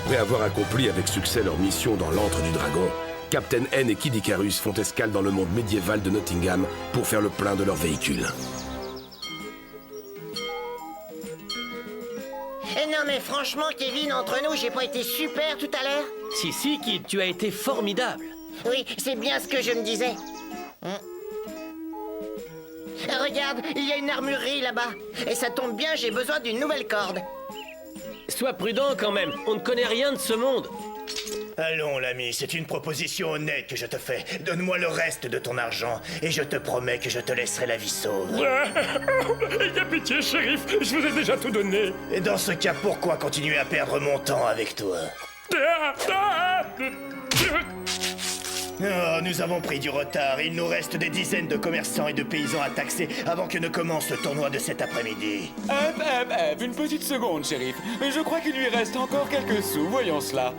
Après avoir accompli avec succès leur mission dans l'antre du dragon, Captain N et Kid Icarus font escale dans le monde médiéval de Nottingham pour faire le plein de leur véhicule. Non mais franchement, Kevin, entre nous, j'ai pas été super tout à l'heure? Si, Kid, tu as été formidable. Oui, c'est bien ce que je me disais. Regarde, il y a une armurerie là-bas. Et ça tombe bien, j'ai besoin d'une nouvelle corde. Sois prudent quand même, on ne connaît rien de ce monde. Allons, l'ami, c'est une proposition honnête que je te fais. Donne-moi le reste de ton argent, et je te promets que je te laisserai la vie sauve. Ayez pitié, shérif, je vous ai déjà tout donné. Et dans ce cas, pourquoi continuer à perdre mon temps avec toi? Oh, nous avons pris du retard. Il nous reste des dizaines de commerçants et de paysans à taxer avant que ne commence le tournoi de cet après-midi. Une petite seconde, shérif. Je crois qu'il lui reste encore quelques sous, voyons cela.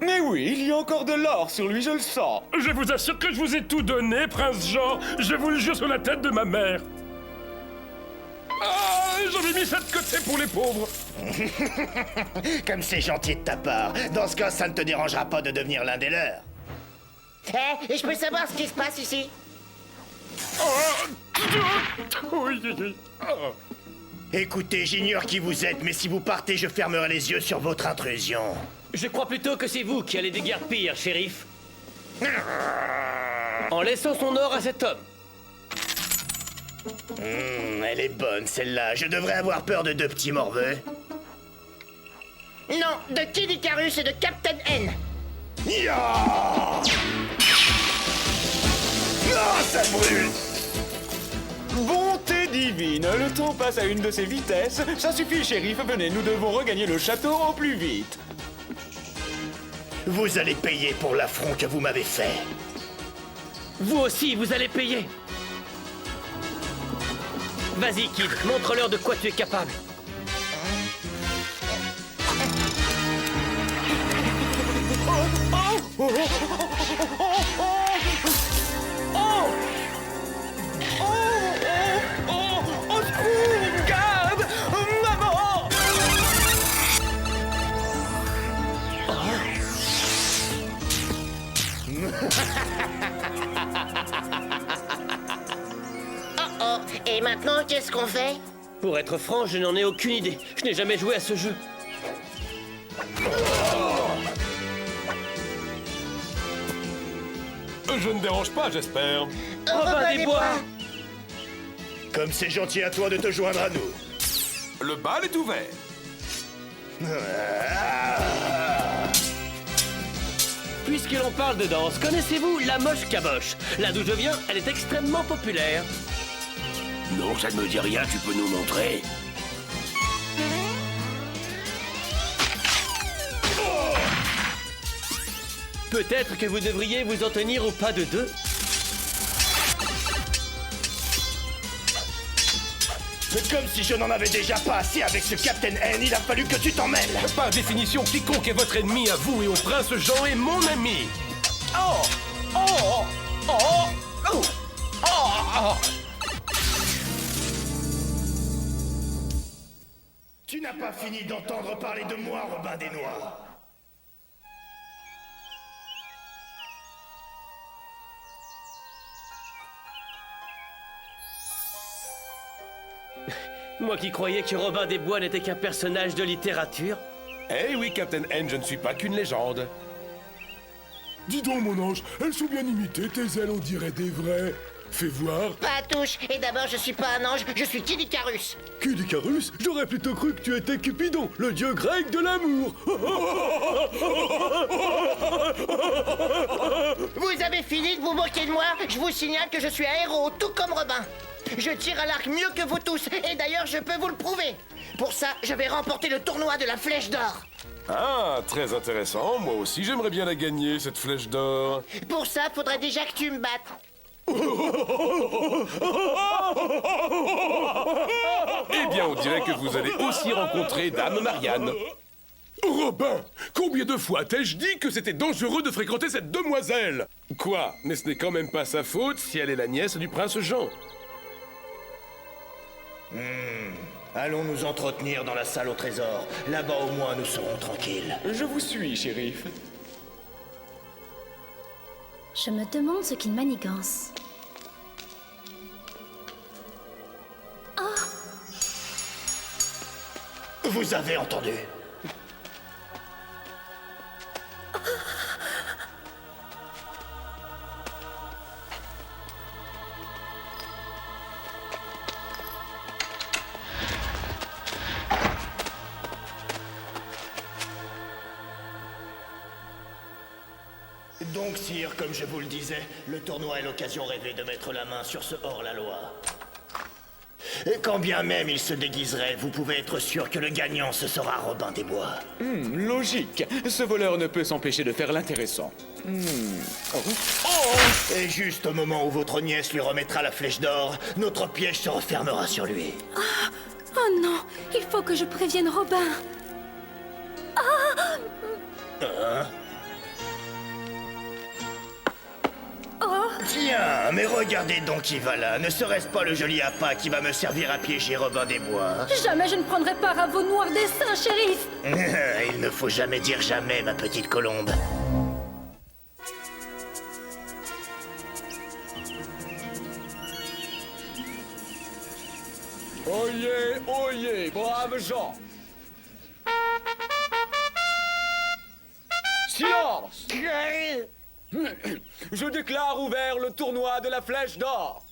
Mais oui, il y a encore de l'or sur lui, je le sens. Je vous assure que je vous ai tout donné, prince Jean. Je vous le jure sur la tête de ma mère. Ah, j'en ai mis ça de côté pour les pauvres. Comme c'est gentil de ta part. Dans ce cas, ça ne te dérangera pas de devenir l'un des leurs. Et je peux savoir ce qui se passe ici? Oui, oui, oui. Oh. Écoutez, j'ignore qui vous êtes, mais si vous partez, je fermerai les yeux sur votre intrusion. Je crois plutôt que c'est vous qui allez déguerpir, shérif. En laissant son or à cet homme. Elle est bonne, celle-là. Je devrais avoir peur de deux petits morveux. Non, de Kid Icarus et de Captain N. Ya! Ah, ça brûle! Bonté divine, le temps passe à une de ses vitesses. Ça suffit, shérif, venez, nous devons regagner le château au plus vite. Vous allez payer pour l'affront que vous m'avez fait. Vous aussi, vous allez payer. Vas-y, Kid, montre-leur de quoi tu es capable. Au secours! Gab! Maman! Oh, et maintenant, qu'est-ce qu'on fait? Pour être franc, je n'en ai aucune idée. Je n'ai jamais joué à ce jeu. Je ne dérange pas, j'espère. Robin des Bois! Comme c'est gentil à toi de te joindre à nous. Le bal est ouvert. Puisque l'on parle de danse, connaissez-vous la moche caboche? Là d'où je viens, elle est extrêmement populaire. Non, ça ne me dit rien, tu peux nous montrer? Peut-être que vous devriez vous en tenir au pas de deux. C'est comme si je n'en avais déjà pas assez avec ce Captain N, il a fallu que tu t'en mêles. Par définition, quiconque est votre ennemi à vous et au prince Jean est mon ami. Tu n'as pas fini d'entendre parler de moi, Robin des Noirs. Moi qui croyais que Robin des Bois n'était qu'un personnage de littérature. Eh oui, Captain N, je ne suis pas qu'une légende. Dis donc, mon ange, elles sont bien imitées, tes ailes, on dirait des vraies. Fais voir. Pas à touche. Et d'abord, je suis pas un ange, je suis Kid Icarus. Kid Icarus, j'aurais plutôt cru que tu étais Cupidon, le dieu grec de l'amour. Vous avez fini de vous moquer de moi? Je vous signale que je suis un héros, tout comme Robin. Je tire à l'arc mieux que vous tous, et d'ailleurs, je peux vous le prouver. Pour ça, je vais remporter le tournoi de la Flèche d'Or. Ah, très intéressant. Moi aussi, j'aimerais bien la gagner, cette flèche d'or. Pour ça, faudrait déjà que tu me battes. Eh bien, on dirait que vous allez aussi rencontrer Dame Marianne. Robin, combien de fois t'ai-je dit que c'était dangereux de fréquenter cette demoiselle? Quoi? Mais ce n'est quand même pas sa faute si elle est la nièce du prince Jean. Allons nous entretenir dans la salle au trésor. Là-bas, au moins, nous serons tranquilles. Je vous suis, shérif. Je me demande ce qu'il manigance. Vous avez entendu? Donc, sire, comme je vous le disais, le tournoi est l'occasion rêvée de mettre la main sur ce hors-la-loi. Et quand bien même il se déguiserait, vous pouvez être sûr que le gagnant, ce sera Robin des Bois. Logique. Ce voleur ne peut s'empêcher de faire l'intéressant. Et juste au moment où votre nièce lui remettra la flèche d'or, notre piège se refermera sur lui. Oh non, il faut que je prévienne Robin. Tiens, mais regardez donc qui va là. Ne serait-ce pas le joli appât qui va me servir à piéger Robin des Bois? Jamais je ne prendrai part à vos noirs desseins, shérif. Il ne faut jamais dire jamais, ma petite colombe. Oyez, oyez, braves gens. Silence! Je déclare ouvert le tournoi de la flèche d'or.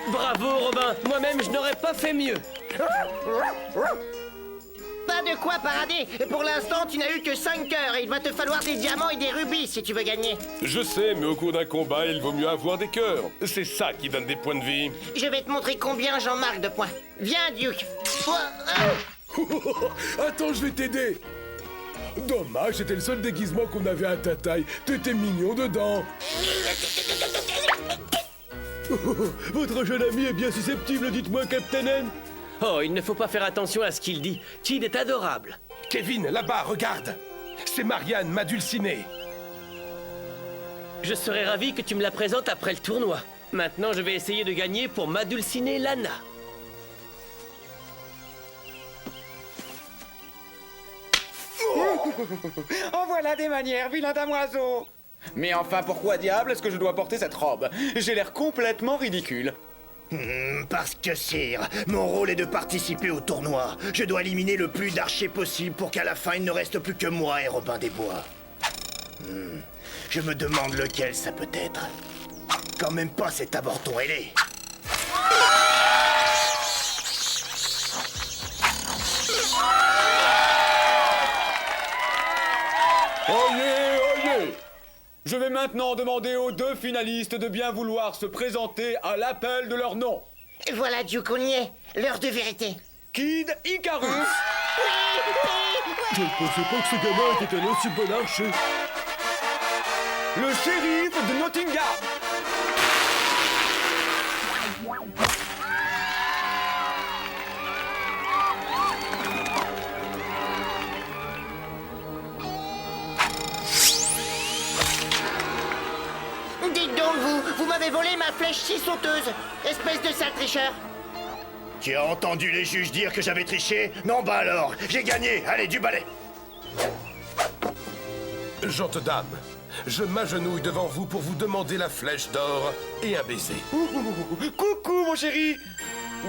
Bravo, Robin. Moi-même, je n'aurais pas fait mieux. Pas de quoi parader. Pour l'instant, tu n'as eu que 5 cœurs et il va te falloir des diamants et des rubis si tu veux gagner. Je sais, mais au cours d'un combat, il vaut mieux avoir des cœurs. C'est ça qui donne des points de vie. Je vais te montrer combien j'en marque de points. Viens, Duke. Attends, je vais t'aider. Dommage, c'était le seul déguisement qu'on avait à ta taille. T'étais mignon dedans. Votre jeune ami est bien susceptible, dites-moi, Captain N. Oh, il ne faut pas faire attention à ce qu'il dit. Kid est adorable. Kevin, là-bas, regarde. C'est Marianne, ma dulcinée. Je serais ravi que tu me la présentes après le tournoi. Maintenant, je vais essayer de gagner pour m'adulciner Lana. En voilà des manières, vilain damoiseau. Mais enfin, pourquoi diable est-ce que je dois porter cette robe? J'ai l'air complètement ridicule. Parce que, sire, mon rôle est de participer au tournoi. Je dois éliminer le plus d'archers possible pour qu'à la fin, il ne reste plus que moi et Robin des Bois. Je me demande lequel ça peut être. Quand même pas cet avorton ailé. Oyez, oyez! Je vais maintenant demander aux 2 finalistes de bien vouloir se présenter à l'appel de leur nom. Voilà, Duke, on y est. L'heure de vérité. Kid Icarus, Je ne pensais pas que ce gamin était un aussi bon archer. le shérif de Nottingham. Dites donc, vous m'avez volé ma flèche si sauteuse. Espèce de sale tricheur. Tu as entendu les juges dire que j'avais triché? Non, bah alors, j'ai gagné. Allez, du balai. Gentes dames, je m'agenouille devant vous pour vous demander la flèche d'or et un baiser. Coucou, mon chéri.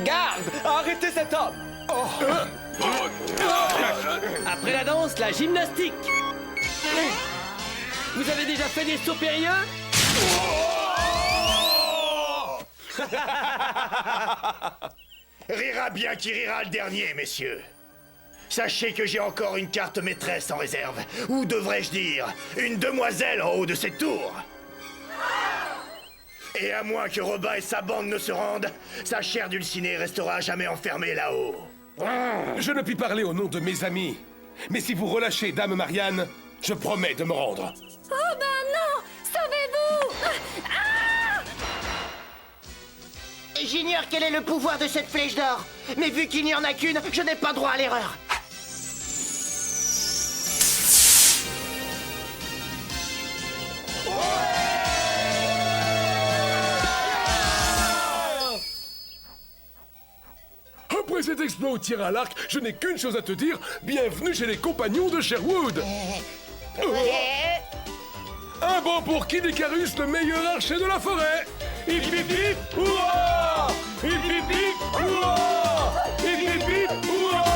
Garde, arrêtez cet homme. Après la danse, la gymnastique. Vous avez déjà fait des sauts périlleux? Rira bien qui rira le dernier, messieurs. Sachez que j'ai encore une carte maîtresse en réserve. Ou devrais-je dire, une demoiselle en haut de cette tour. Et à moins que Robin et sa bande ne se rendent, sa chère dulcinée restera à jamais enfermée là-haut. Je ne puis parler au nom de mes amis. Mais si vous relâchez Dame Marianne, je promets de me rendre. Oh ben non! Sauvez-vous! J'ignore quel est le pouvoir de cette flèche d'or. Mais vu qu'il n'y en a qu'une, je n'ai pas droit à l'erreur. Après cet exploit au tir à l'arc, je n'ai qu'une chose à te dire. Bienvenue chez les compagnons de Sherwood. Un bon pour Kid Icarus, le meilleur archer de la forêt. Hip hip hip, ouah! Hip hip hip, ouah! Hip hip hip, ouah!